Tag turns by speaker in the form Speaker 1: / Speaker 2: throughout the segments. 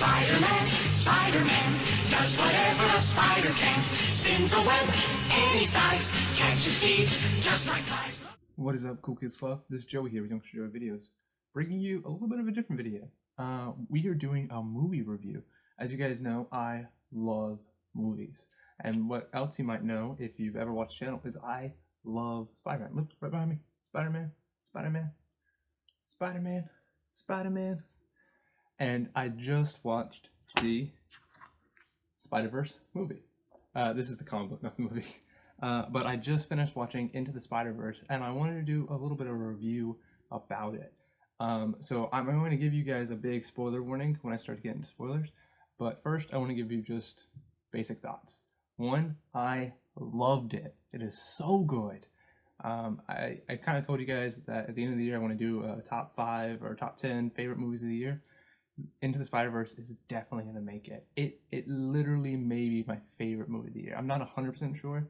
Speaker 1: Spider-Man, Spider-Man, does whatever a spider can. Spins a web any size, catches thieves just like flies.
Speaker 2: What is up, cool kids club? This is Joey here with Youngster Joey videos, bringing you a little bit of a different video. We are doing a movie review. As you guys know, I love movies. And what else you might know if you've ever watched the channel is I love Spider-Man. Look right behind me. Spider-Man, Spider-Man, Spider-Man, Spider-Man. And I just watched the Spider-Verse movie. This is the comic book, not the movie. But I just finished watching Into the Spider-Verse, and I wanted to do a little bit of a review about it. So I'm going to give you guys a big spoiler warning when I start to get into spoilers. But first, I want to give you just basic thoughts. One, I loved it. It is so good. I kind of told you guys that at the end of the year, I want to do a top 5 or top 10 favorite movies of the year. Into the Spider-Verse is definitely going to make it. It literally may be my favorite movie of the year. I'm not 100% sure.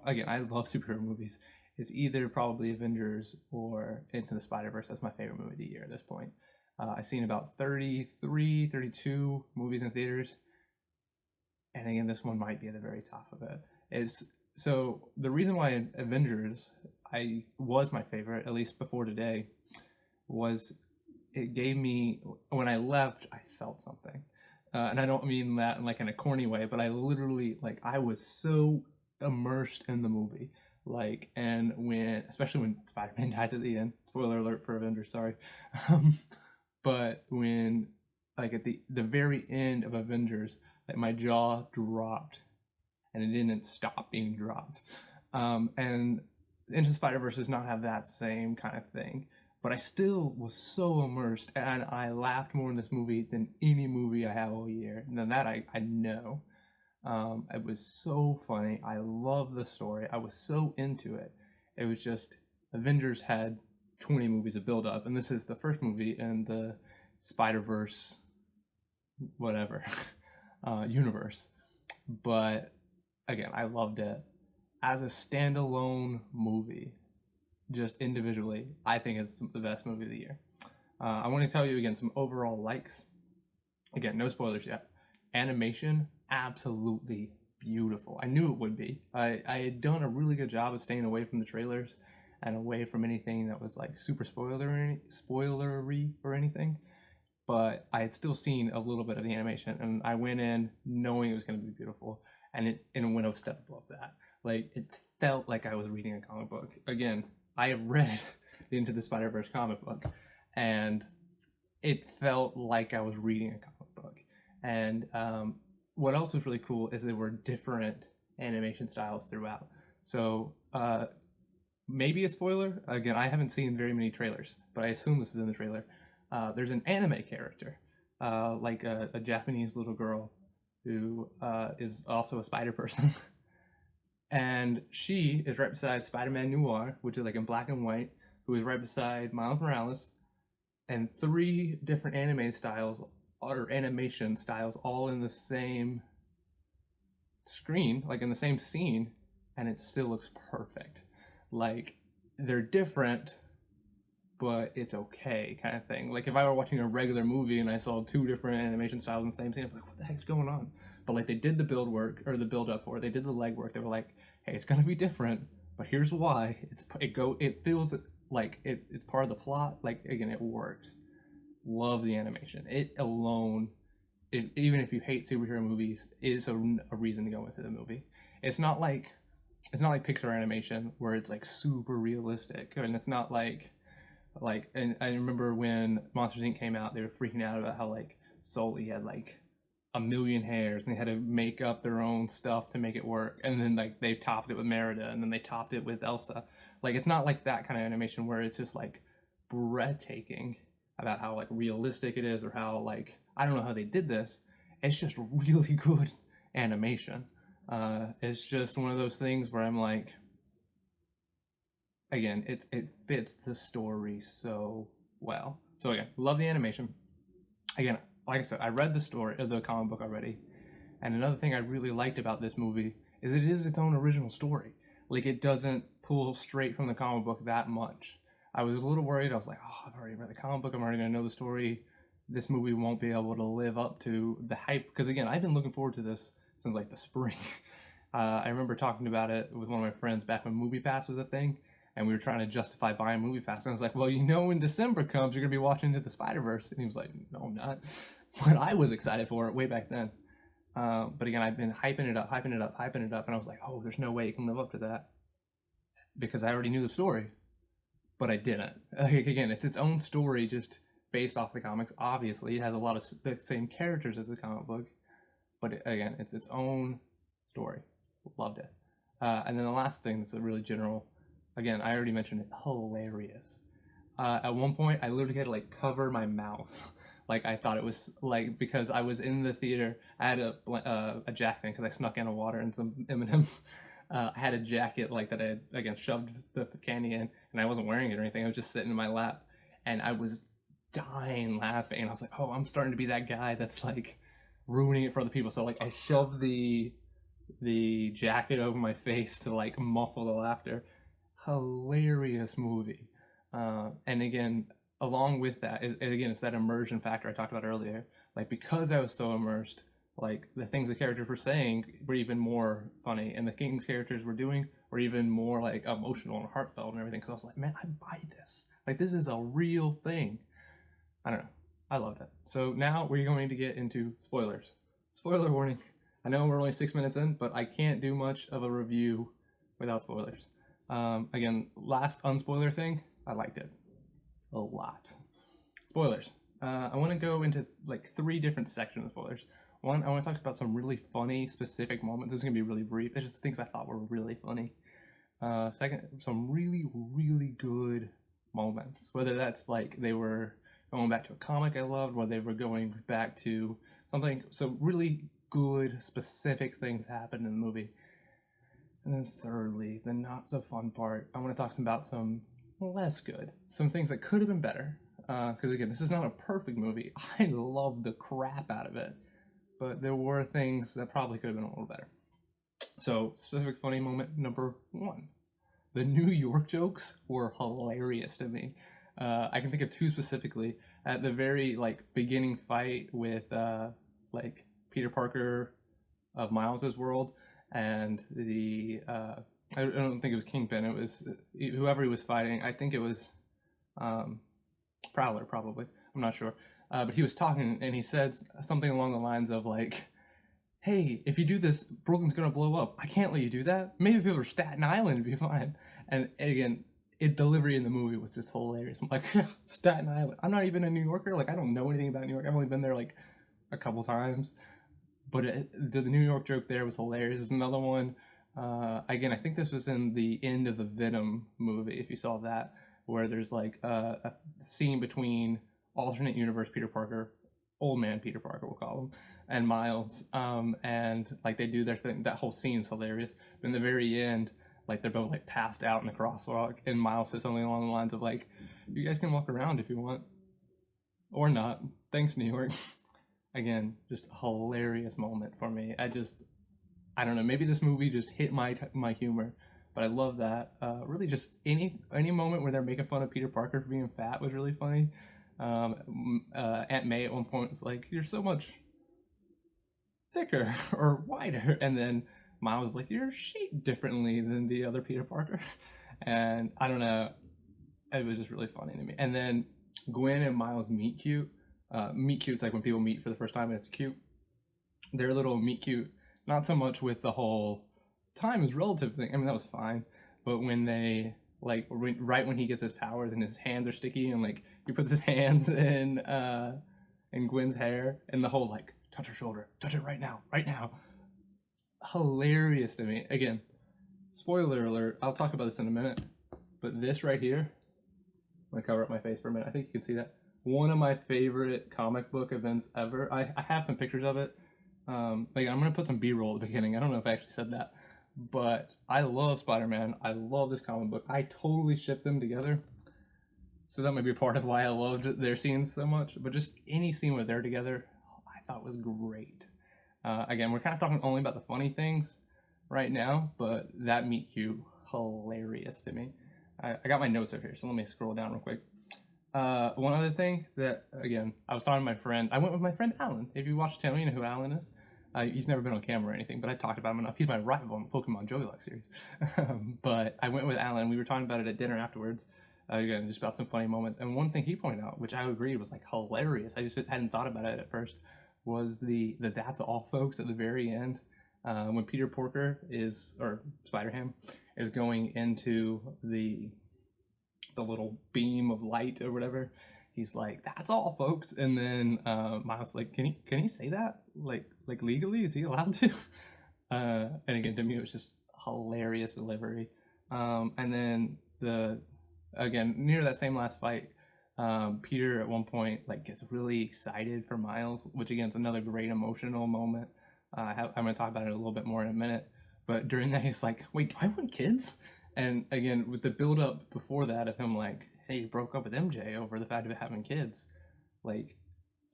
Speaker 2: Again, I love superhero movies. It's either probably Avengers or Into the Spider-Verse. That's my favorite movie of the year at this point. I've seen about 33, 32 movies in theaters. And again, this one might be at the very top of it. So the reason why Avengers was my favorite, at least before today, was it gave me, when I left, I felt something. And I don't mean that like in a corny way, but I literally, like, I was so immersed in the movie. Like, and especially when Spider-Man dies at the end, spoiler alert for Avengers, sorry. But when, like, at the very end of Avengers, like, my jaw dropped and it didn't stop being dropped. And Into the Spider-Verse does not have that same kind of thing. But I still was so immersed, and I laughed more in this movie than any movie I have all year. And that I know. It was so funny. I love the story. I was so into it. It was just, Avengers had 20 movies to build up, and this is the first movie in the Spider-Verse, whatever, universe. But again, I loved it. As a standalone movie, just individually, I think it's the best movie of the year. I want to tell you again some overall likes. Again, no spoilers yet. Animation, absolutely beautiful. I knew it would be. I had done a really good job of staying away from the trailers and away from anything that was like super spoilery or anything. But I had still seen a little bit of the animation, and I went in knowing it was going to be beautiful, and it went a step above that. Like, it felt like I was reading a comic book. Again, I have read the Into the Spider-Verse comic book, and it felt like I was reading a comic book. And what else was really cool is there were different animation styles throughout. So maybe a spoiler. Again, I haven't seen very many trailers, but I assume this is in the trailer. There's an anime character, like a Japanese little girl who is also a spider person. And she is right beside Spider-Man Noir, which is like in black and white, who is right beside Miles Morales, and 3 different anime styles or animation styles all in the same screen, like in the same scene, and it still looks perfect. Like, they're different, but it's okay kind of thing. Like, if I were watching a regular movie and I saw 2 different animation styles in the same scene, I'm like, what the heck's going on? But like, they did the build work, or the build up for it, they did the legwork. They were like, hey, it's gonna be different, but here's why. It feels like it's part of the plot. Like, again, it works. Love the animation. It alone, even if you hate superhero movies, is a reason to go into the movie. It's not like Pixar animation where it's like super realistic, and it's not like, and I remember when Monsters Inc. came out, they were freaking out about how like Sully had like 1 million hairs, and they had to make up their own stuff to make it work. And then like they topped it with Merida, and then they topped it with Elsa. Like, it's not like that kind of animation where it's just like breathtaking about how like realistic it is, or how, like, I don't know how they did this. It's just really good animation. It's just one of those things where I'm like, again, it fits the story so well. So again, love the animation. Again, like I said, I read the comic book already, and another thing I really liked about this movie is it is its own original story. Like, it doesn't pull straight from the comic book that much. I was a little worried. I was like, oh, I've already read the comic book. I'm already gonna know the story. this movie won't be able to live up to the hype. Because again, I've been looking forward to this since like the spring. I remember talking about it with one of my friends back when MoviePass was a thing, and we were trying to justify buying MoviePass. And I was like, well, when December comes, you're gonna be watching Into the Spider-Verse. And he was like, no, I'm not. But I was excited for it way back then. But again, I've been hyping it up, and I was like, oh, there's no way it can live up to that because I already knew the story, but I didn't. Like, again, it's its own story, just based off the comics. Obviously, it has a lot of the same characters as the comic book, but again, it's its own story. Loved it. And then the last thing that's a really general, again, I already mentioned it, hilarious. At one point, I literally had to like cover my mouth. Like I thought it was like, because I was in the theater, I had a jacket because I snuck in a water and some M&Ms. I had a jacket like that I had, again, shoved the candy in, and I wasn't wearing it or anything. I was just sitting in my lap, and I was dying laughing. And I was like, oh, I'm starting to be that guy that's like ruining it for other people. So like I shoved the jacket over my face to like muffle the laughter. Hilarious movie. And again, along with that is, again, it's that immersion factor I talked about earlier. Like, because I was so immersed, like the things the characters were saying were even more funny, and the King's characters were doing were even more like emotional and heartfelt and everything. Because I was like, man, I buy this. Like, this is a real thing. I don't know. I loved it. So now we're going to get into spoilers. Spoiler warning. I know we're only 6 minutes in, but I can't do much of a review without spoilers. Again, last unspoiler thing, I liked it a lot. Spoilers. I want to go into like 3 different sections of spoilers. One, I want to talk about some really funny, specific moments. This is going to be really brief. It's just things I thought were really funny. Second, some really, really good moments. Whether that's like they were going back to a comic I loved, whether they were going back to something. So really good, specific things happened in the movie. And then thirdly, the not so fun part, I want to talk about some less good. Some things that could have been better. Because again, this is not a perfect movie. I loved the crap out of it. But there were things that probably could have been a little better. So, specific funny moment number 1. The New York jokes were hilarious to me. I can think of 2 specifically. At the very like beginning fight with like Peter Parker of Miles's world and the I don't think it was Kingpin. It was whoever he was fighting. I think it was Prowler, probably. I'm not sure. But he was talking, and he said something along the lines of like, hey, if you do this, Brooklyn's gonna blow up. I can't let you do that. Maybe if it were Staten Island, it'd be fine. And again, delivery in the movie was just hilarious. I'm like, Staten Island. I'm not even a New Yorker. Like, I don't know anything about New York. I've only been there like a couple times. But the New York joke there was hilarious. There's another one. Again, I think this was in the end of the Venom movie, if you saw that, where there's like a scene between alternate universe Peter Parker, old man Peter Parker, we'll call him, and Miles, and like they do their thing. That whole scene's hilarious. But in the very end, like they're both like passed out in the crosswalk, and Miles says something along the lines of like, "You guys can walk around if you want, or not. Thanks, New York." Again, just a hilarious moment for me. I don't know. Maybe this movie just hit my humor, but I love that. Really, just any moment where they're making fun of Peter Parker for being fat was really funny. Aunt May at one point was like, "You're so much thicker or wider," and then Miles was like, "You're shaped differently than the other Peter Parker," and I don't know, it was just really funny to me. And then Gwen and Miles meet cute. Meet cute's like when people meet for the first time and it's cute. Their little meet cute, not so much with the whole time is relative thing. I mean, that was fine, but when they like right when he gets his powers and his hands are sticky and like he puts his hands in Gwen's hair and the whole like touch her shoulder, touch it right now, hilarious to me. Again, spoiler alert, I'll talk about this in a minute, but this right here, I'm gonna cover up my face for a minute. I think you can see that. One of my favorite comic book events ever. I have some pictures of it. Like I'm gonna put some B-roll at the beginning. I don't know if I actually said that, but I love Spider-Man. I love this comic book. I totally ship them together. So that might be part of why I loved their scenes so much. But just any scene where they're together, I thought was great. Again, we're kind of talking only about the funny things right now, but that meet cute, hilarious to me. I got my notes over here, so let me scroll down real quick. One other thing that, again, I was talking to my friend. I went with my friend Alan. If you watch channel, you know who Alan is. He's never been on camera or anything, but I talked about him enough. He's my rival in the Pokemon Joey Luck series. But I went with Alan. We were talking about it at dinner afterwards. Again, just about some funny moments. And one thing he pointed out, which I agreed was like hilarious. I just hadn't thought about it at first. Was the "That's all, folks" at the very end, when Peter Porker or Spider-Ham is going into the little beam of light or whatever. He's like, "That's all, folks," and then Miles like, "Can he say that like legally? Is he allowed to?" And again, to me, it was just hilarious delivery. And then again near that same last fight, Peter at one point like gets really excited for Miles, which again is another great emotional moment. I'm going to talk about it a little bit more in a minute. But during that, he's like, "Wait, do I want kids?" And again, with the build up before that of him like, "Hey, he broke up with MJ over the fact of having kids," like,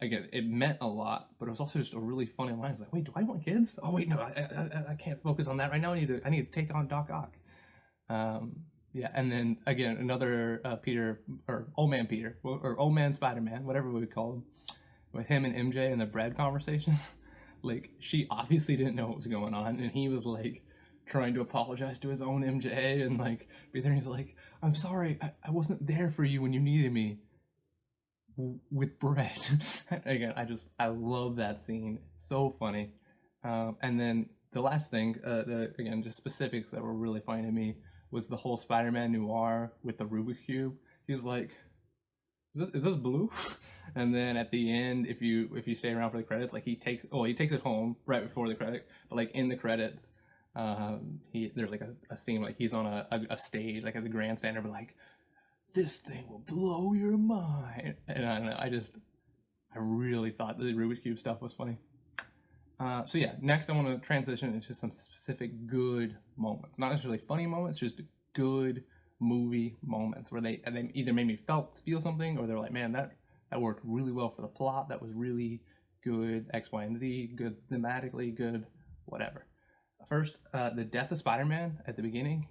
Speaker 2: again, it meant a lot, but it was also just a really funny line. It's like, "Wait, do I want kids? Oh wait, no, I can't focus on that right now. I need to take on Doc Ock." Yeah, and then again, another Peter or Old Man Peter or Old Man Spider-Man, whatever we would call him, with him and MJ and the bread conversation. Like, she obviously didn't know what was going on, and he was like trying to apologize to his own MJ and like be there. And he's like, "I'm sorry, I wasn't there for you when you needed me." With bread. Again, I love that scene. So funny. And then the last thing, again, just specifics that were really funny to me was the whole Spider-Man noir with the Rubik's cube. He's like, is this blue?" And then at the end, if you stay around for the credits, like he takes it home right before the credit, but like in the credits, there's like a scene like he's on a stage like at the grandstand, but like, "This thing will blow your mind." And I don't know, I really thought the Rubik's Cube stuff was funny. So yeah, next I want to transition into some specific good moments. Not necessarily funny moments, just good movie moments where they either made me feel something, or they're like, "Man, that worked really well for the plot. That was really good X, Y, and Z, good thematically, good whatever." First, the death of Spider-Man at the beginning,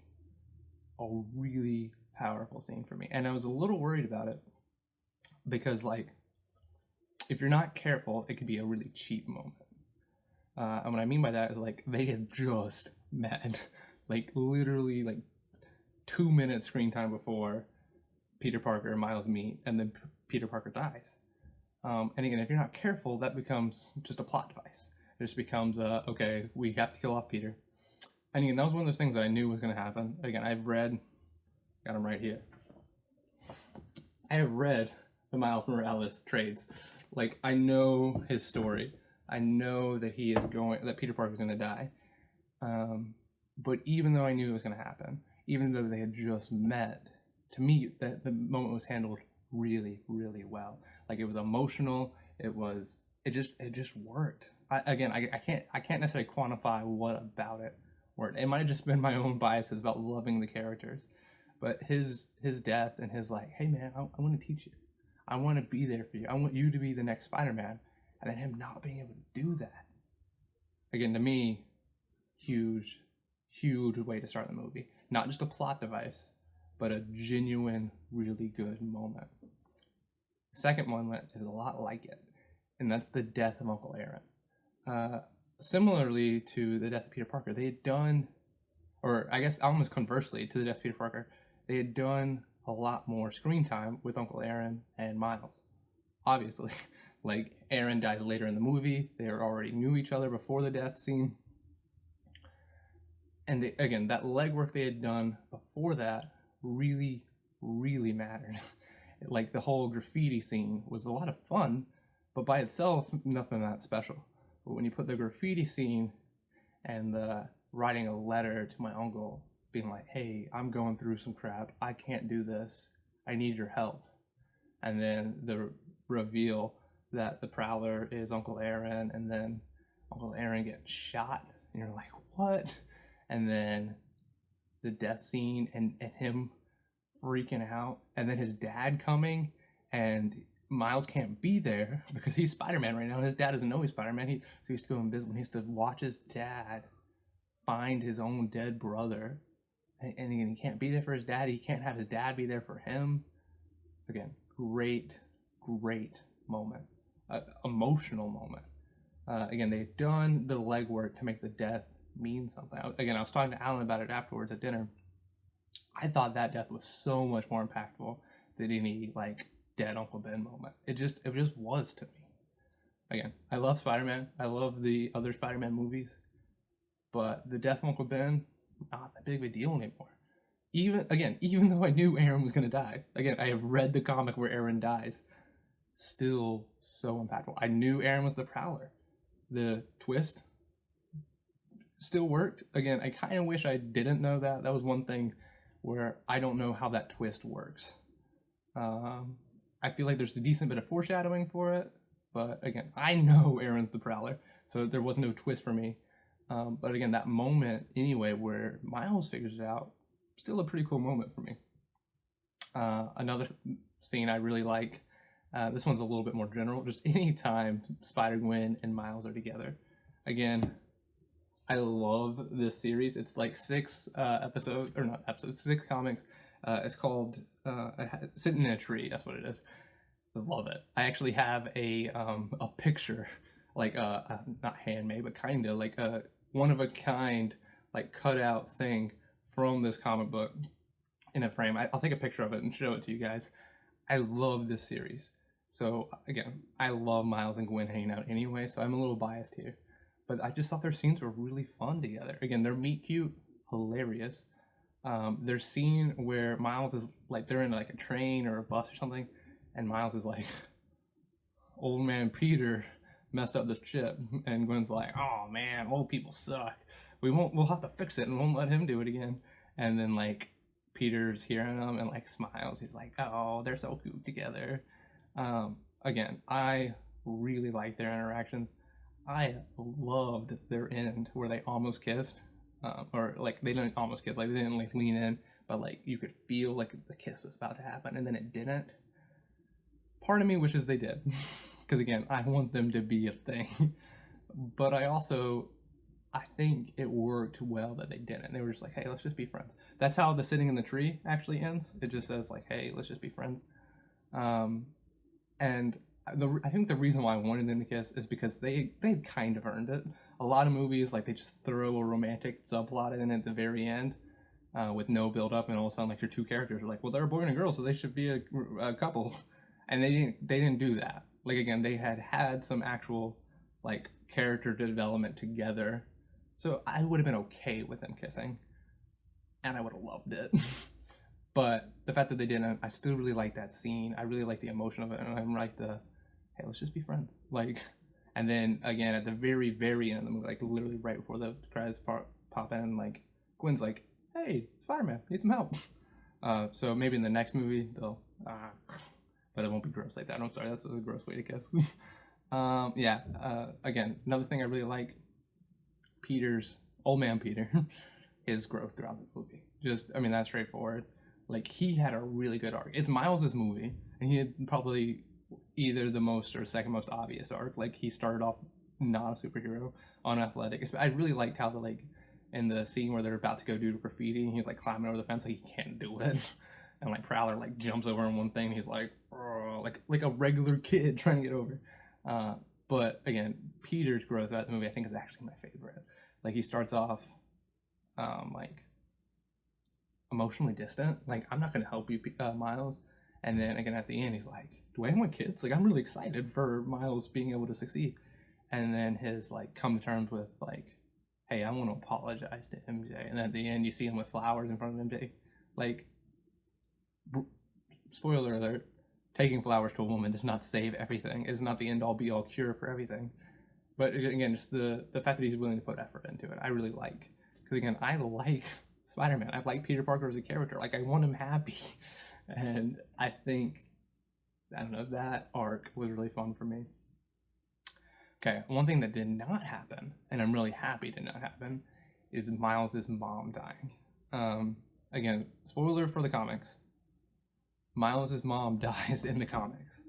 Speaker 2: a really powerful scene for me. And I was a little worried about it because, like, if you're not careful, it could be a really cheap moment. And what I mean by that is, like, they had just met, like, literally, like, 2 minutes screen time before Peter Parker and Miles meet, and then Peter Parker dies. And again, if you're not careful, that becomes just a plot device. It just becomes, okay, we have to kill off Peter. And again, that was one of those things that I knew was going to happen. Again, got him right here. I have read the Miles Morales trades. Like, I know his story. I know that that Peter Parker's going to die. But even though I knew it was going to happen, even though they had just met, to me, the moment was handled really, really well. Like, it was emotional. It just worked. I can't necessarily quantify what about it worked. It might have just been my own biases about loving the characters. But his death and his like, "Hey man, I want to teach you. I want to be there for you. I want you to be the next Spider-Man." And then him not being able to do that. Again, to me, huge, huge way to start the movie. Not just a plot device, but a genuine, really good moment. The second moment is a lot like it, and that's the death of Uncle Aaron. Similarly to the death of Peter Parker, they had done, or I guess almost conversely to the death of Peter Parker, they had done a lot more screen time with Uncle Aaron and Miles. Obviously, like, Aaron dies later in the movie. They already knew each other before the death scene. And again, that legwork they had done before that really, really mattered. Like, the whole graffiti scene was a lot of fun, but by itself, nothing that special. But when you put the graffiti scene and the writing a letter to my uncle, being like, "Hey, I'm going through some crap. I can't do this. I need your help." And then the reveal that the Prowler is Uncle Aaron, and then Uncle Aaron gets shot, and you're like, "What?" And then the death scene and him freaking out, and then his dad coming, and Miles can't be there because he's Spider-Man right now, and his dad doesn't know he's Spider-Man. So he has to go invisible. He has to watch his dad find his own dead brother, and he can't be there for his dad. He can't have his dad be there for him. Again, great, great moment, emotional moment. Again, they've done the legwork to make the death mean something. Again, I was talking to Alan about it afterwards at dinner. I thought that death was so much more impactful than any like dead Uncle Ben moment. It just was to me. Again, I love Spider-Man. I love the other Spider-Man movies, but the death of Uncle Ben, not that big of a deal anymore. Even though I knew Aaron was gonna die. Again, I have read the comic where Aaron dies. Still so impactful. I knew Aaron was the Prowler. The twist still worked. Again, I kind of wish I didn't know that. That was one thing where I don't know how that twist works. I feel like there's a decent bit of foreshadowing for it, but again, I know Aaron's the Prowler, so there was no twist for me. But again, that moment anyway where Miles figures it out, still a pretty cool moment for me. Another scene I really like, this one's a little bit more general, just anytime Spider-Gwen and Miles are together. Again, I love this series. It's like 6 episodes, or not episodes, 6 comics. It's called Sitting in a Tree, that's what it is. I love it. I actually have a picture, like not handmade, but kind of like a one-of-a-kind like cutout thing from this comic book in a frame. I'll take a picture of it and show it to you guys. I love this series. So again, I love Miles and Gwen hanging out anyway, so I'm a little biased here. But I just thought their scenes were really fun together. Again, their meet cute, hilarious. Their scene where Miles is like, they're in like a train or a bus or something, and Miles is like, old man Peter messed up this chip, and Gwen's like, oh man, old people suck. We'll have to fix it and won't let him do it again. And then like Peter's hearing them and like smiles. He's like, oh, they're so cute together. Again, I really like their interactions. I loved their end where they almost kissed, or like they didn't almost kiss, like they didn't like lean in, but like you could feel like the kiss was about to happen, and then it didn't. Part of me wishes they did, because again, I want them to be a thing, but I think it worked well that they didn't. They were just like, hey, let's just be friends. That's how the Sitting in the Tree actually ends. It just says like, hey, let's just be friends. And I think the reason why I wanted them to kiss is because they kind of earned it. A lot of movies, like they just throw a romantic subplot in at the very end with no build up, and all of a sudden like your two characters are like, well, they're a boy and a girl, so they should be a couple, and they didn't do that. Like again, they had some actual like character development together, so I would have been okay with them kissing, and I would have loved it. But the fact that they didn't, I still really like that scene. I really like the emotion of it, and I'm like hey, let's just be friends. Like, and then again at the very, very end of the movie, like literally right before the credits pop in, like Gwen's like, hey, Spider-Man, need some help. So maybe in the next movie they'll, but it won't be gross like that. I'm sorry, that's a gross way to kiss. Again, another thing I really like, old man Peter, his growth throughout the movie. Just, I mean, that's straightforward. Like, he had a really good arc. It's Miles's movie, and he had probably either the most or second most obvious arc. Like, he started off not a superhero, unathletic. I really liked how in the scene where they're about to go do graffiti, and he's like climbing over the fence, like he can't do it. And like Prowler like jumps over on one thing, and he's like a regular kid trying to get over. But again, Peter's growth throughout the movie I think is actually my favorite. Like, he starts off like emotionally distant, like, I'm not gonna help you, Miles. And then again at the end he's like, do I want kids? Like, I'm really excited for Miles being able to succeed. And then his like come to terms with like, hey, I want to apologize to MJ. And at the end you see him with flowers in front of MJ. Like, spoiler alert, taking flowers to a woman does not save everything. It's not the end all be all cure for everything. But again, just the fact that he's willing to put effort into it, I really like. Because again, I like Spider-Man. I like Peter Parker as a character. Like, I want him happy. And I think, I don't know, that arc was really fun for me. Okay, one thing that did not happen, and I'm really happy did not happen, is Miles' mom dying. Again, spoiler for the comics. Miles' mom dies in the comics.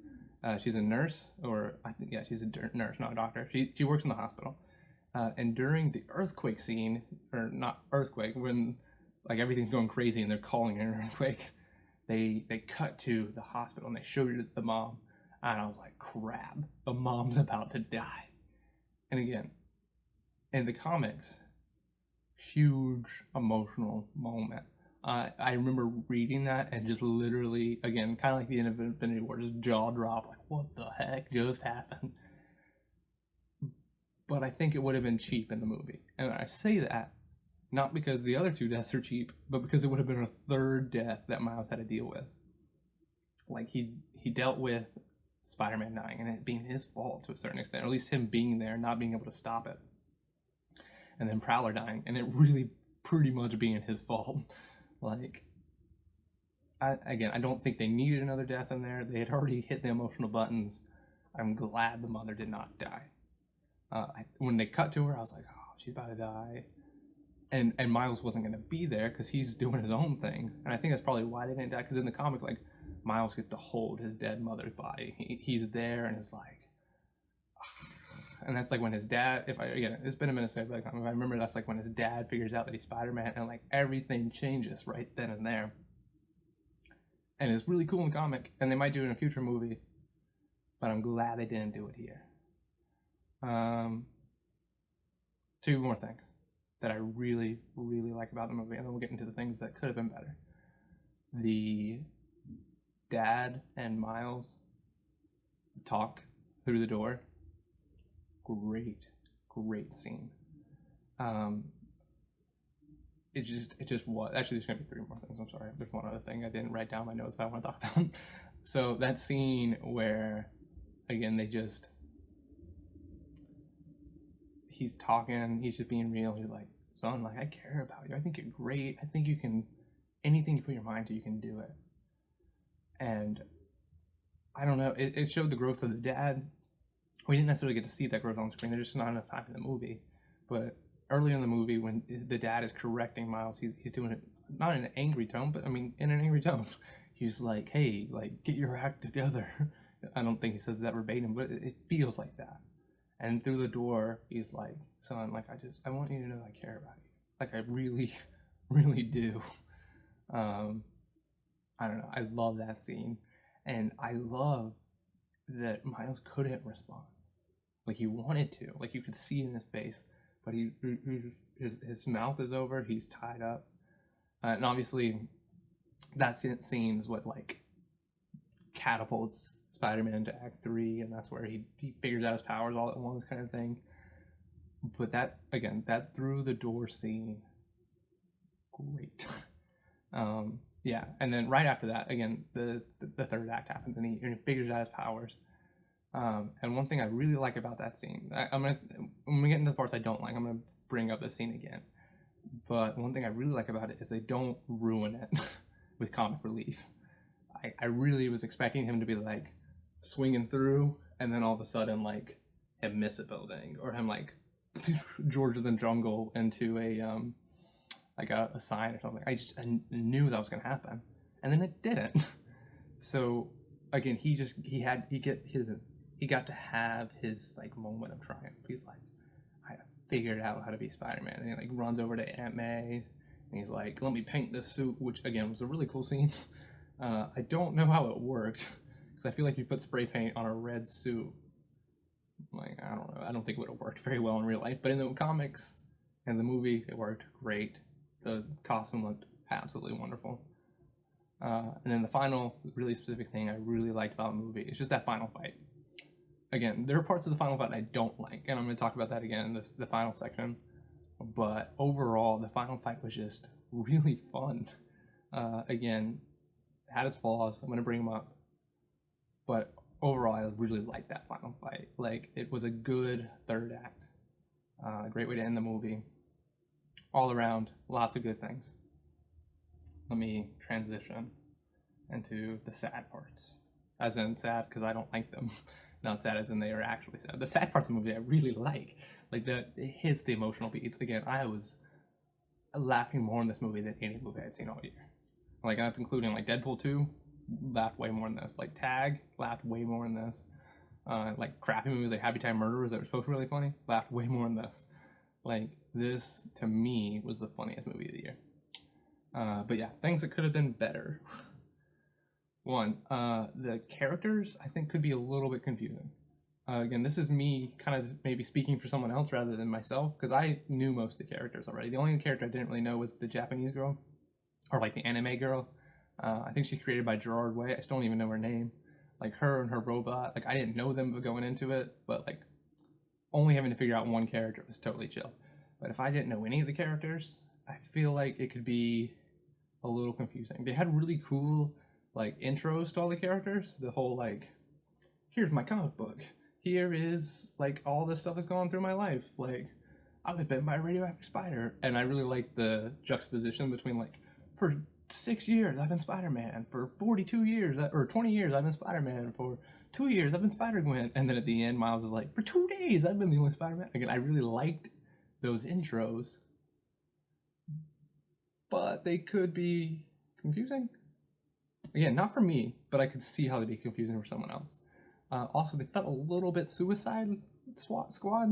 Speaker 2: She's a nurse, or I think, yeah, she's a nurse, not a doctor. She works in the hospital. And during the earthquake scene, or not earthquake, when like everything's going crazy and they're calling it an earthquake, they cut to the hospital and they showed it to the mom, and I was like, crap, the mom's about to die. And again, in the comics, huge emotional moment. I remember reading that and just literally, again, kind of like the end of Infinity War, just jaw drop, like, what the heck just happened? But I think it would have been cheap in the movie. And I say that not because the other two deaths are cheap, but because it would have been a third death that Miles had to deal with. Like, he dealt with Spider-Man dying and it being his fault to a certain extent, or at least him being there, not being able to stop it. And then Prowler dying, and it really pretty much being his fault. Like, I don't think they needed another death in there. They had already hit the emotional buttons. I'm glad the mother did not die. When they cut to her, I was like, oh, she's about to die. And Miles wasn't going to be there because he's doing his own thing. And I think that's probably why they didn't die, because in the comic, like, Miles gets to hold his dead mother's body. He's there, and it's like... And that's like when his dad, again, it's been a minute since if I remember, that's like when his dad figures out that he's Spider-Man, and like everything changes right then and there. And it's really cool in the comic, and they might do it in a future movie, but I'm glad they didn't do it here. Two more things that I really, really like about the movie, and then we'll get into the things that could have been better. The dad and Miles talk through the door. Great scene. It just was. Actually, there's gonna be three more things. I'm sorry. There's one other thing I didn't write down my notes, but I want to talk about. So that scene where, again, he's talking, he's just being real. He's like, son, like, I care about you. I think you're great. I think you can, anything you put your mind to, you can do it. And I don't know. It showed the growth of the dad. We didn't necessarily get to see that growth on screen. There's just not enough time in the movie. But earlier in the movie, when the dad is correcting Miles, he's doing it not in an angry tone, but I mean in an angry tone. He's like, hey, like, get your act together. I don't think he says that verbatim, but it feels like that. And through the door, he's like, son, like, I want you to know I care about you. Like, I really, really do. I don't know. I love that scene. And I love that Miles couldn't respond. Like, he wanted to. Like, you could see it in his face. But his mouth is over. He's tied up. And obviously, that scene is what, like, catapults Spider-Man into Act 3. And that's where he figures out his powers all at once, kind of thing. But that, again, that through the door scene, great. Yeah, and then right after that, again, the third act happens, and he figures out his powers. And one thing I really like about that scene, when we get into the parts I don't like, I'm gonna bring up the scene again. But one thing I really like about it is they don't ruin it with comic relief. I really was expecting him to be like swinging through, and then all of a sudden, like, him miss a building, or him like George of the Jungle into a sign or something. I knew that was gonna happen, and then it didn't. So again, he got to have his like moment of triumph. He's like, I figured out how to be Spider-Man, and he like runs over to Aunt May, and he's like, let me paint this suit, which again was a really cool scene. I don't know how it worked, because I feel like you put spray paint on a red suit, like, I don't know, I don't think it would have worked very well in real life, but in the comics and the movie, it worked great. The costume looked absolutely wonderful. And then the final really specific thing I really liked about the movie is just that final fight. Again, there are parts of the final fight I don't like, and I'm going to talk about that again in the final section. But overall, the final fight was just really fun. Again, had its flaws. I'm going to bring them up. But overall, I really liked that final fight. Like, it was a good third act. A great way to end the movie. All around, lots of good things. Let me transition into the sad parts. As in sad because I don't like them. Not sad as in they are actually sad. The sad parts of the movie I really like. Like, it hits the emotional beats. Again, I was laughing more in this movie than any movie I'd seen all year. Like, that's including like Deadpool 2, laughed way more in this. Like Tag, laughed way more in this. Like crappy movies like Happy Time Murderers that were supposed to be really funny, laughed way more in this. Like, this to me was the funniest movie of the year. But yeah, things that could have been better. One, the characters I think could be a little bit confusing. Again, this is me kind of maybe speaking for someone else rather than myself, because I knew most of the characters already. The only character I didn't really know was the Japanese girl, or like the anime girl. I think she's created by Gerard Way. I still don't even know her name. Like her and her robot, like I didn't know them going into it, but like only having to figure out one character was totally chill. But if I didn't know any of the characters, I feel like it could be a little confusing. They had really cool like intros to all the characters. The whole like, here's my comic book. Here is like all this stuff that's gone through my life. Like I was bitten by a radioactive spider, and I really like the juxtaposition between like for 6 years I've been Spider-Man, for 42 years or 20 years I've been Spider-Man, for 2 years I've been Spider-Gwen, and then at the end Miles is like, for 2 days I've been the only Spider-Man. Again, I really liked those intros, but they could be confusing. Again, not for me, but I could see how they'd be confusing for someone else. Also, they felt a little bit Suicide Squad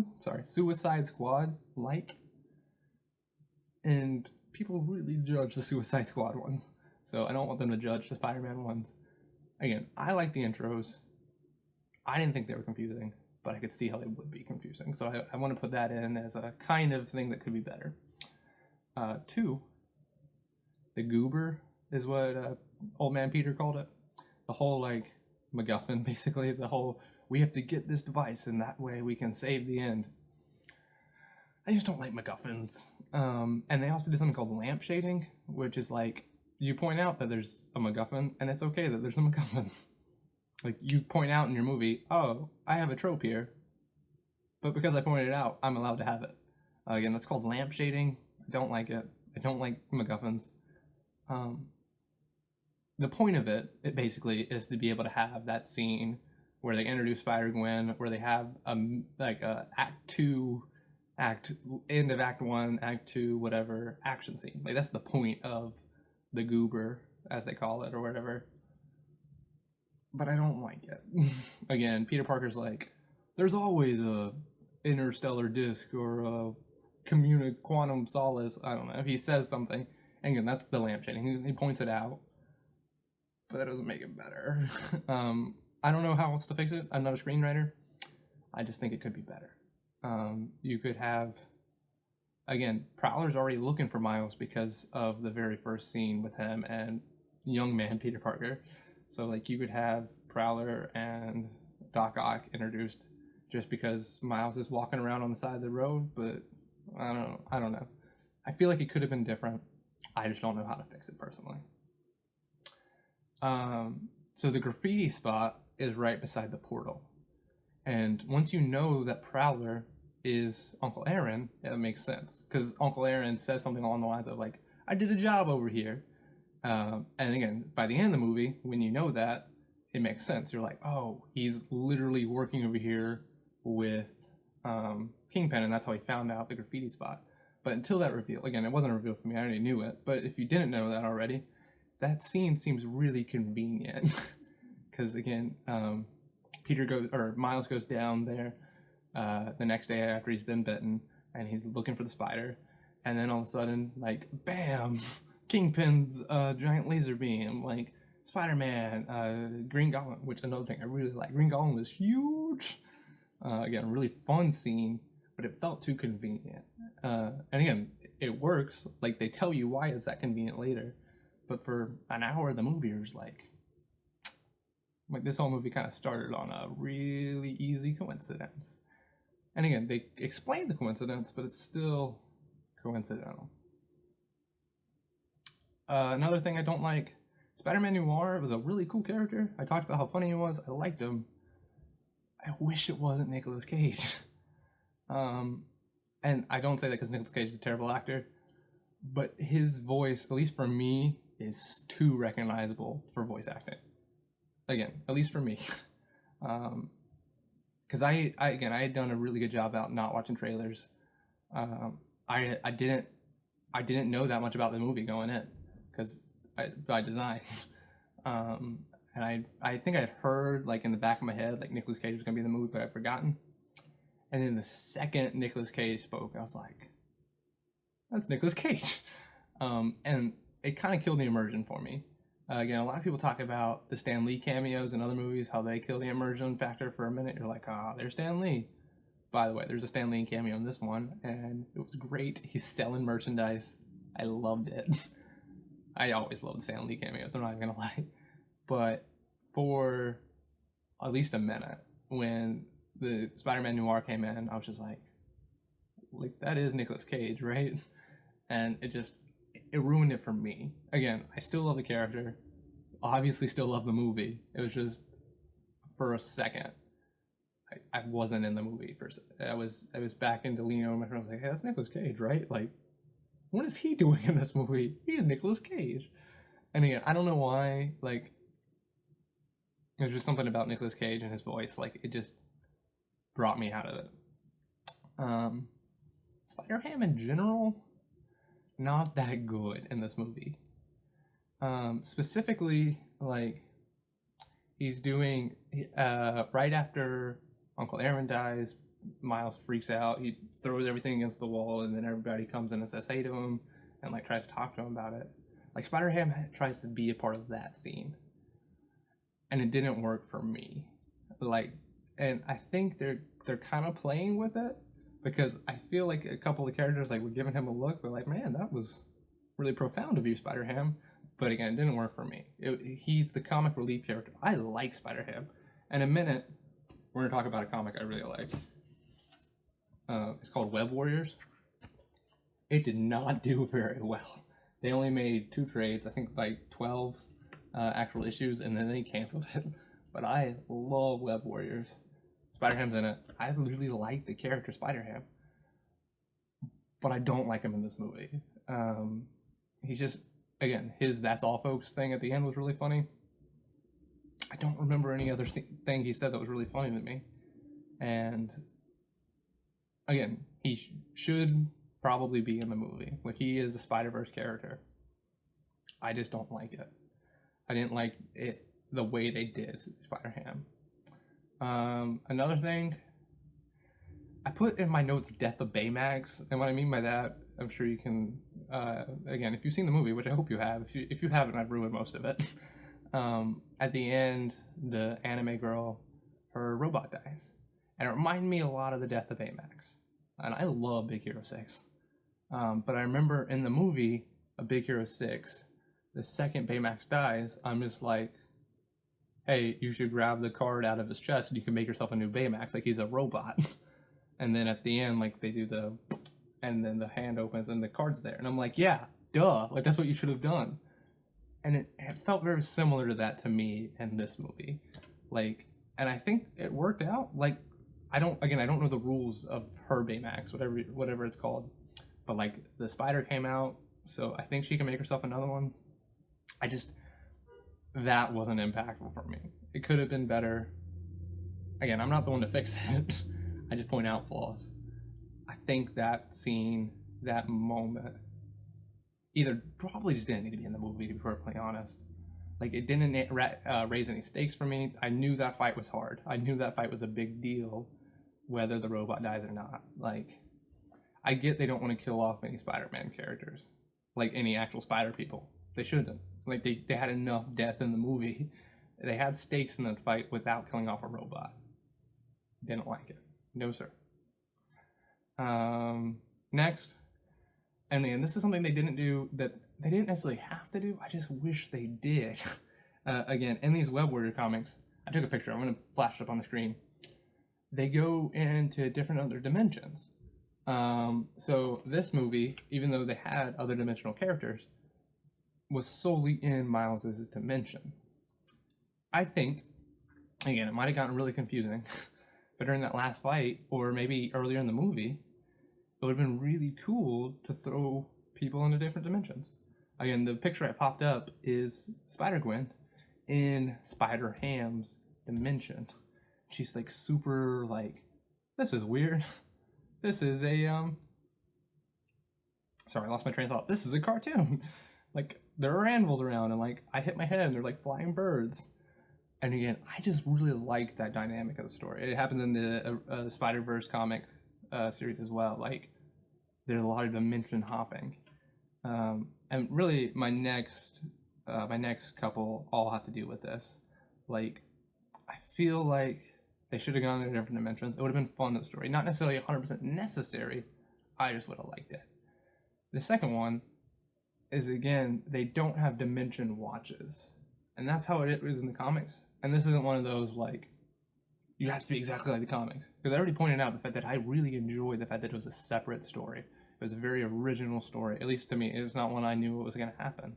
Speaker 2: like, and people really judge the Suicide Squad ones, so I don't want them to judge the Spider-Man ones. Again, I like the intros. I didn't think they were confusing, but I could see how they would be confusing, so I want to put that in as a kind of thing that could be better. Two, the goober is what old man Peter called it. The whole like MacGuffin basically is the whole, we have to get this device and that way we can save the end. I just don't like MacGuffins. And they also did something called lamp shading, which is like you point out that there's a MacGuffin and it's okay that there's a MacGuffin. Like you point out in your movie, oh, I have a trope here, but because I pointed it out, I'm allowed to have it. Again, that's called lamp shading. I don't like it. I don't like MacGuffins. The point of it basically is to be able to have that scene where they introduce Spider-Gwen, where they have like a end of Act 1, Act 2, whatever action scene. Like that's the point of the goober, as they call it, or whatever. But I don't like it. Again, Peter Parker's like, there's always a interstellar disk or a quantum solace. I don't know. If he says something, and again, that's the lampshading. He points it out, but that doesn't make it better. I don't know how else to fix it. I'm not a screenwriter. I just think it could be better. You could have, again, Prowler's already looking for Miles because of the very first scene with him and young man Peter Parker. So like you could have Prowler and Doc Ock introduced just because Miles is walking around on the side of the road, but I don't know. I feel like it could have been different. I just don't know how to fix it personally. So the graffiti spot is right beside the portal. And once you know that Prowler is Uncle Aaron, it makes sense. Because Uncle Aaron says something along the lines of like, I did a job over here. And again, by the end of the movie, when you know that, it makes sense. You're like, oh, he's literally working over here with Kingpin, and that's how he found out the graffiti spot. But until that reveal, again, it wasn't a reveal for me, I already knew it. But if you didn't know that already, that scene seems really convenient. Because again, Miles goes down there the next day after he's been bitten, and he's looking for the spider, and then all of a sudden, like, bam, Kingpin's giant laser beam, like Spider-Man, Green Goblin, which another thing I really like. Green Goblin was huge. Again, really fun scene, but it felt too convenient. And again, it works. Like they tell you why it's that convenient later, but for an hour of the movie, you're just like this whole movie kind of started on a really easy coincidence. And again, they explain the coincidence, but it's still coincidental. Another thing I don't like, Spider-Man Noir was a really cool character. I talked about how funny he was. I liked him. I wish it wasn't Nicolas Cage. And I don't say that because Nicolas Cage is a terrible actor, but his voice, at least for me, is too recognizable for voice acting. Again, at least for me. Because I had done a really good job about not watching trailers. I didn't know that much about the movie going in, because by design. And I think I'd heard like in the back of my head like Nicolas Cage was gonna be in the movie, but I'd forgotten. And then the second Nicolas Cage spoke, I was like, "That's Nicolas Cage," and it kind of killed the immersion for me. Again, a lot of people talk about the Stan Lee cameos in other movies, how they kill the immersion factor for a minute. You're like, ah, there's Stan Lee. By the way, there's a Stan Lee cameo in this one, and it was great. He's selling merchandise. I loved it. I always loved Stan Lee cameos, I'm not even gonna lie. But for at least a minute, when the Spider-Man Noir came in, I was just like that is Nicolas Cage, right? And it ruined it for me. Again, I still love the character. Obviously, still love the movie. It was just for a second, I wasn't in the movie. I was back into Leno, and I was like, hey, that's Nicolas Cage, right? Like, what is he doing in this movie? He's Nicolas Cage. And again, I don't know why. Like, there's just something about Nicolas Cage and his voice. Like, it just brought me out of it. Spider-Ham in general, not that good in this movie. Specifically, like, he's doing right after Uncle Aaron dies, Miles freaks out. He throws everything against the wall, and then everybody comes in and says hey to him and like tries to talk to him about it. Like, Spider-Ham tries to be a part of that scene, and it didn't work for me. Like, and I think they're kind of playing with it, because I feel like a couple of characters like were giving him a look. They're like, man, that was really profound of you, Spider-Ham. But again, it didn't work for me. He's the comic relief character. I like Spider-Ham. In a minute, we're going to talk about a comic I really like. It's called Web Warriors. It did not do very well. They only made 2 trades, I think like 12 actual issues, and then they canceled it. But I love Web Warriors. Spider-Ham's in it. I really like the character Spider-Ham. But I don't like him in this movie. He's just, again, his "that's all folks" thing at the end was really funny. I don't remember any other thing he said that was really funny to me. And again, he should probably be in the movie. Like, he is a Spider-Verse character. I just don't like it. I didn't like it the way they did Spider-Ham. Another thing, I put in my notes "Death of Baymax," and what I mean by that, I'm sure you can, again, if you've seen the movie, which I hope you have, if you haven't, I've ruined most of it. At the end, the anime girl, her robot dies, and it reminded me a lot of the Death of Baymax, and I love Big Hero 6, but I remember in the movie, a Big Hero 6, the second Baymax dies, I'm just like, hey, you should grab the card out of his chest and you can make yourself a new Baymax, like he's a robot. And then at the end, like, they do and then the hand opens and the card's there. And I'm like, yeah, duh, like, that's what you should have done. And it felt very similar to that to me in this movie. Like, and I think it worked out. Like, I don't know the rules of her Baymax, whatever it's called. But, like, the spider came out, so I think she can make herself another one. That wasn't impactful for me. It could have been better. Again, I'm not the one to fix it. I just point out flaws. I think that scene, that moment, either probably just didn't need to be in the movie, to be perfectly honest. Like, it didn't raise any stakes for me. I knew that fight was hard. I knew that fight was a big deal, whether the robot dies or not. Like, I get they don't want to kill off any Spider-Man characters, like any actual spider people. They shouldn't. Like, they had enough death in the movie. They had stakes in the fight without killing off a robot. Didn't like it. No, sir. Next. And then this is something they didn't do, that they didn't necessarily have to do. I just wish they did. Again, in these Web Warrior comics, I took a picture. I'm going to flash it up on the screen. They go into different other dimensions. So this movie, even though they had other dimensional characters, was solely in Miles's dimension. I think, again, it might have gotten really confusing, but during that last fight, or maybe earlier in the movie, it would have been really cool to throw people into different dimensions. Again, the picture I popped up is Spider-Gwen in Spider-Ham's dimension. She's like super like, this is weird. This is a, sorry, I lost my train of thought. This is a cartoon. Like, there are animals around, and like, I hit my head and they're like flying birds. And again, I just really like that dynamic of the story. It happens in the Spider-Verse comic series as well. Like, there's a lot of dimension hopping. And really, my next my next couple all have to do with this. Like, I feel like they should have gone in different dimensions. It would have been fun, the story. Not necessarily 100% necessary. I just would have liked it. The second one is, again, they don't have dimension watches. And that's how it is in the comics. And this isn't one of those, like, you have to be exactly like the comics. Because I already pointed out the fact that I really enjoyed the fact that it was a separate story. It was a very original story, at least to me. It was not one I knew what was going to happen.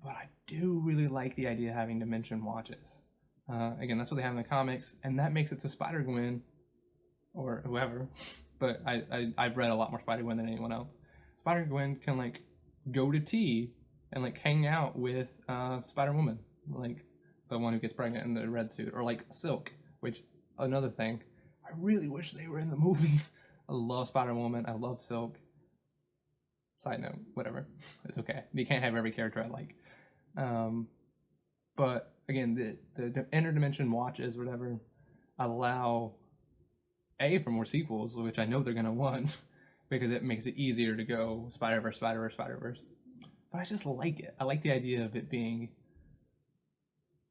Speaker 2: But I do really like the idea of having dimension watches. Again, that's what they have in the comics, and that makes it to Spider-Gwen, or whoever, but I've read a lot more Spider-Gwen than anyone else. Spider-Gwen can, like, go to tea and, like, hang out with Spider-Woman, like, the one who gets pregnant in the red suit, or, like, Silk, which, another thing, I really wish they were in the movie. I love Spider-Woman, I love Silk. Side note, whatever, it's okay. You can't have every character I like. But again, the interdimension watches, whatever, allow for more sequels, which I know they're gonna want, because it makes it easier to go Spider-Verse, Spider-Verse, Spider-Verse. But I just like it. I like the idea of it being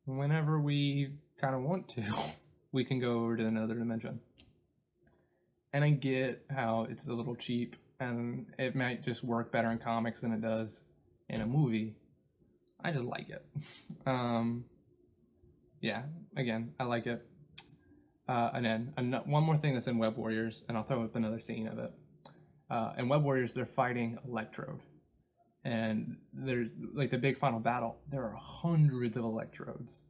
Speaker 2: whenever we kind of want to, we can go over to another dimension. And I get how it's a little cheap, and it might just work better in comics than it does in a movie. I just like it. Yeah, again, I like it. And then one more thing that's in Web Warriors, and I'll throw up another scene of it. In Web Warriors, they're fighting Electrode. And there's, like, the big final battle, there are hundreds of Electrodes.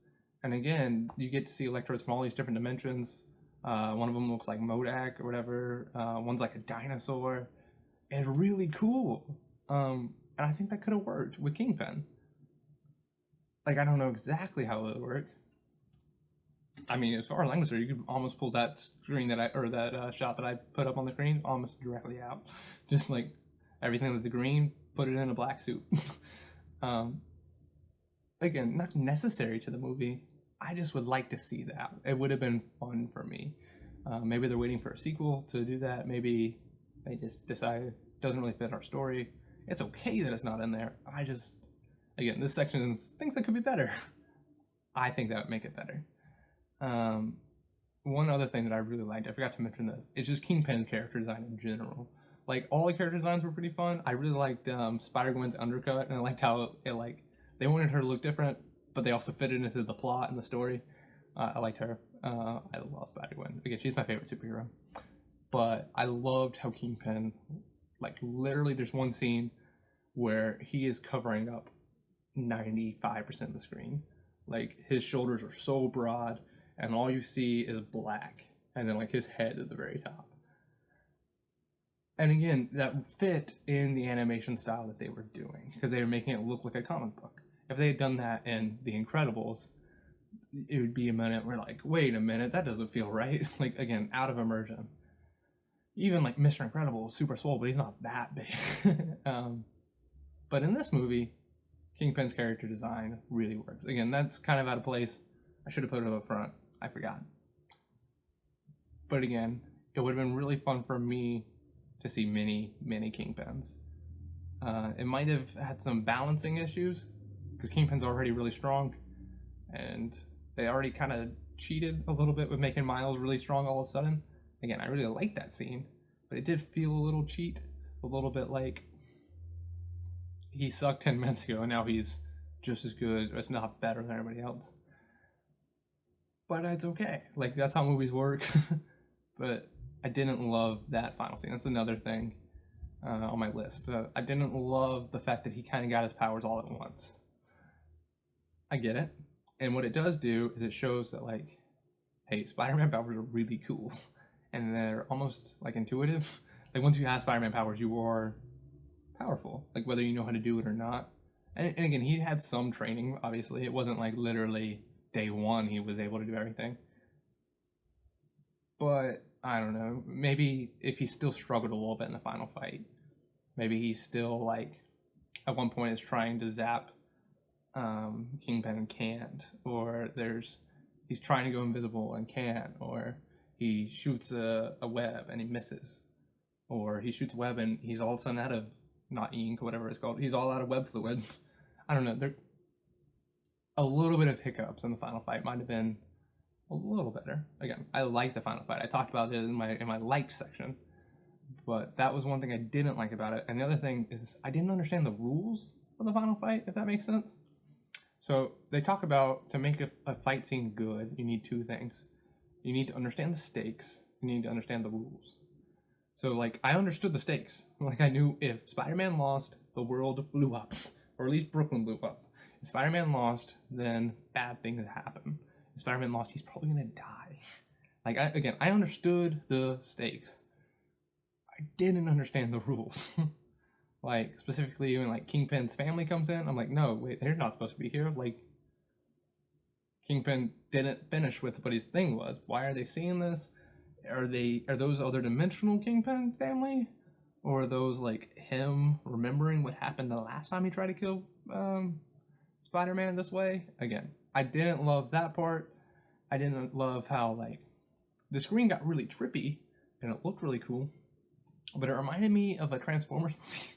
Speaker 2: And again, you get to see Electrodes from all these different dimensions. One of them looks like Modak or whatever. One's like a dinosaur. It's really cool. And I think that could have worked with Kingpin. Like, I don't know exactly how it would work. I mean, as far as I'm concerned, you could almost pull that screen that shot that I put up on the screen almost directly out. Just like everything that's green, put it in a black suit. Again, not necessary to the movie. I just would like to see that. It would have been fun for me. Maybe they're waiting for a sequel to do that. Maybe they just decide it doesn't really fit our story. It's okay that it's not in there. Again, this section is things that could be better. I think that would make it better. One other thing that I really liked, I forgot to mention this, is just Kingpin's character design in general. Like, all the character designs were pretty fun. I really liked Spider-Gwen's undercut, and I liked how they wanted her to look different, but they also fit it into the plot and the story. I liked her. I love Spider-Gwen. Again, she's my favorite superhero. But I loved how Kingpin, like, literally there's one scene where he is covering up 95% of the screen. Like, his shoulders are so broad, and all you see is black, and then, like, his head at the very top. And again, that fit in the animation style that they were doing, because they were making it look like a comic book. If they had done that in The Incredibles, it would be a minute where, like, wait a minute, that doesn't feel right. Like, again, out of immersion. Even, like, Mr. Incredible is super swole, but he's not that big. But in this movie, Kingpin's character design really works. Again, that's kind of out of place. I should have put it up front. I forgot. But again, it would have been really fun for me to see many Kingpins. It might have had some balancing issues, because Kingpin's already really strong, and they already kind of cheated a little bit with making Miles really strong all of a sudden. Again, I really like that scene, but it did feel a little cheat, a little bit like he sucked 10 minutes ago, and now he's just as good, or it's not better than everybody else. But it's okay. Like, that's how movies work. But I didn't love that final scene. That's another thing on my list. I didn't love the fact that he kind of got his powers all at once. I get it. And what it does do is it shows that, like, hey, Spider-Man powers are really cool. And they're almost, like, intuitive. Like, once you have Spider-Man powers, you are powerful. Like, whether you know how to do it or not. And again, he had some training, obviously. It wasn't, like, literally day one he was able to do everything. But, I don't know. Maybe if he still struggled a little bit in the final fight. Maybe he's still, like, at one point is trying to zap Kingpin and can't. Or he's trying to go invisible and can't. Or he shoots a web and he misses. Or he shoots a web and he's all of a sudden out of, not ink, whatever it's called. He's all out of web fluid. I don't know. There a little bit of hiccups in the final fight might have been a little better. Again, I like the final fight. I talked about it in my liked section, but that was one thing I didn't like about it. And the other thing is I didn't understand the rules of the final fight, if that makes sense. So they talk about to make a fight scene good, you need two things. You need to understand the stakes. You need to understand the rules. So like I understood the stakes. Like I knew if Spider-Man lost, the world blew up, or at least Brooklyn blew up. If Spider-Man lost, then bad things would happen. If Spider-Man lost, he's probably gonna die. Like I understood the stakes. I didn't understand the rules. Like specifically when like Kingpin's family comes in, I'm like, no, wait, they're not supposed to be here. Like Kingpin didn't finish with what his thing was. Why are they seeing this? Are those other dimensional Kingpin family? Or are those like him remembering what happened the last time he tried to kill Spider-Man this way? Again, I didn't love that part. I didn't love how like the screen got really trippy and it looked really cool. But it reminded me of a Transformers movie.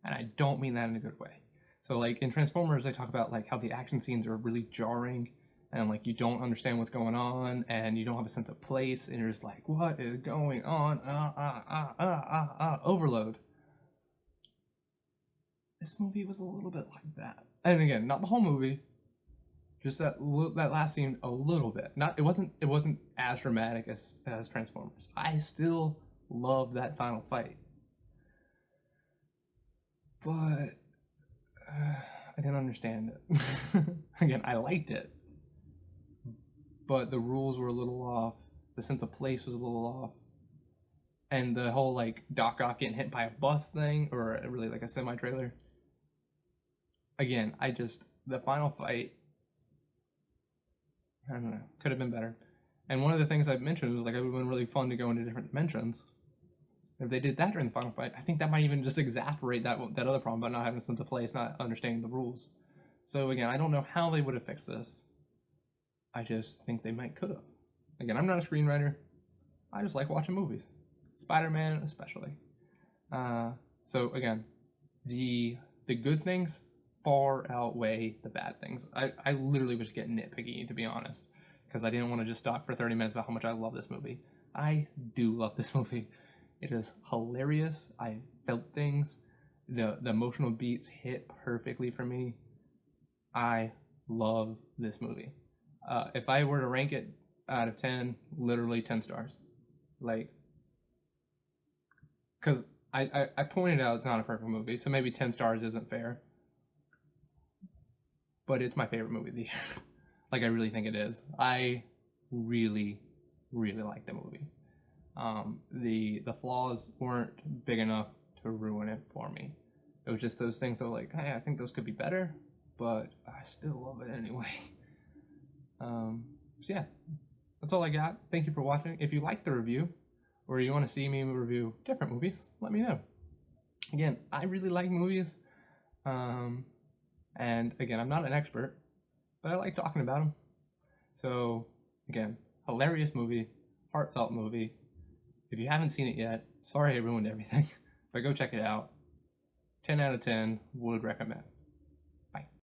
Speaker 2: And I don't mean that in a good way. So like in Transformers, they talk about like how the action scenes are really jarring and like you don't understand what's going on and you don't have a sense of place and you're just like, what is going on? Overload. This movie was a little bit like that. And again, not the whole movie, just that last scene a little bit. It wasn't as dramatic as Transformers. I still love that final fight. But I didn't understand it. Again, I liked it, but the rules were a little off. The sense of place was a little off, and the whole like Doc Ock getting hit by a bus thing, or really like a semi trailer. Again, the final fight. I don't know. Could have been better. And one of the things I mentioned was like it would have been really fun to go into different dimensions. If they did that during the final fight, I think that might even just exacerbate that other problem about not having a sense of place, not understanding the rules. So again, I don't know how they would have fixed this. I just think they could have. Again, I'm not a screenwriter. I just like watching movies, Spider-Man especially. So again, the good things far outweigh the bad things. I literally was getting nitpicky, to be honest, because I didn't want to just talk for 30 minutes about how much I love this movie. I do love this movie. It is hilarious. I felt things. The emotional beats hit perfectly for me. I love this movie. If I were to rank it out of 10, literally 10 stars. Like, because I pointed out it's not a perfect movie, so maybe 10 stars isn't fair. But it's my favorite movie of the year. Like, I really think it is. I really, really like the movie. The flaws weren't big enough to ruin it for me. It was just those things that were like, hey, I think those could be better, but I still love it anyway. So yeah, that's all I got. Thank you for watching. If you liked the review, or you want to see me review different movies, let me know. Again, I really like movies. And again, I'm not an expert, but I like talking about them. So again, hilarious movie, heartfelt movie. If you haven't seen it yet, sorry I ruined everything, but go check it out. 10 out of 10, would recommend.